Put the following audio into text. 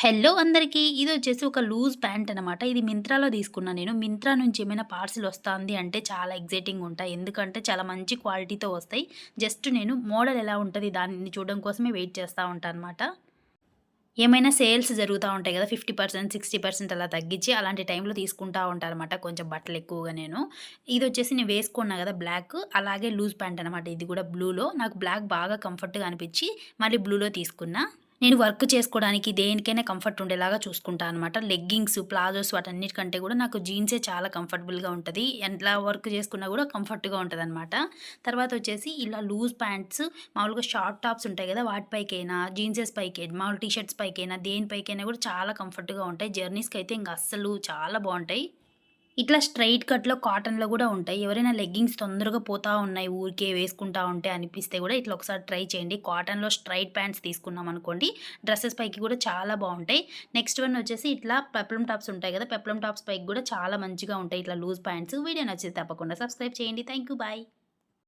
Hello అందరికీ. ఇదొచ్చేసి ఒక loose pant అనమాట. ఇది మింత్రాలో తీసుకున్నా నేను. మింత్రా నుంచి ఏమైనా పార్సిల్ వస్తాంది అంటే చాలా ఎక్సైటింగ్‌గా ఉంటా. ఎందుకంటే చాలా మంచి క్వాలిటీతో వస్తాయి. జస్ట్ నేను మోడల్ ఎలా ఉంటది దాన్ని చూడడం కోసమే వెయిట్ చేస్తా ఉంటా అనమాట. ఏమైనా సేల్స్ జరుగుతా ఉంటాయి గదా! 50%, 60% అలా తగ్గించి అలాంటి టైంలో తీసుకుంటా ఉంటానన్నమాట. కొంచెం బట్టలు ఎక్కువగా నేను. ఇదొచ్చేసి నేను వేసుకున్నా గదా! బ్లాక్ అలాగే లూజ్ ప్యాంట్ అనమాట. ఇది గూడా బ్లూలో. నాకు బ్లాక్ బాగా కంఫర్ట్‌గా అనిపిచ్చి మళ్ళీ బ్లూలో తీసుకున్నా. నేను వర్క్ చేసుకోవడానికి దేనికైనా కంఫర్ట్ ఉండేలాగా చూసుకుంటా అనమాట. లెగ్గింగ్స్, ప్లాజోస్ వాటన్నిటికంటే గూడా నాకు జీన్సే చాలా కంఫర్టబుల్‌గా ఉంటది. ఎలా వర్క్ చేసుకున్నా గూడా కంఫర్ట్‌గా ఉంటదనమాట. తర్వాతొచ్చేసి ఇలా లూజ్ ప్యాంట్స్ మామూలుగా షార్ట్ టాప్స్ ఉంటాయి గదా! వాటి పైకైనా, జీన్సెస్ పైకైనా, మామూలు టీ షర్ట్స్ పైకైనా, దేని పైకైనా గూడా చాలా కంఫర్ట్‌గా ఉంటాయి. జర్నీస్‌కైతే ఇంక అస్సలు చాలా బావుంటాయి. ఇట్లా స్ట్రెయిట్ కట్‌లో కాటన్‌లో గూడా ఉంటాయి. ఎవరైనా లెగ్గింగ్స్ తొందరగా పోతా ఉన్నాయి ఊరికే వేసుకుంటా ఉంటే అనిపిస్తే గూడా ఇట్లా ఒకసారి ట్రై చేయండి. కాటన్‌లో స్ట్రెయిట్ ప్యాంట్స్ తీసుకున్నామనుకోండి, డ్రెసెస్ పైకి గూడా చాలా బావుంటాయి. నెక్స్ట్ వన్ వచ్చేసి ఇట్లా పెప్లమ్ టాప్స్ ఉంటాయి గదా! పెప్లమ్ టాప్స్ పైకి గూడా చాలా మంచిగా ఉంటాయి ఇట్లా లూజ్ ప్యాంట్స్. వీడియో నచ్చితే తప్పకుండా సబ్స్క్రైబ్ చేయండి. Thank you. బాయ్.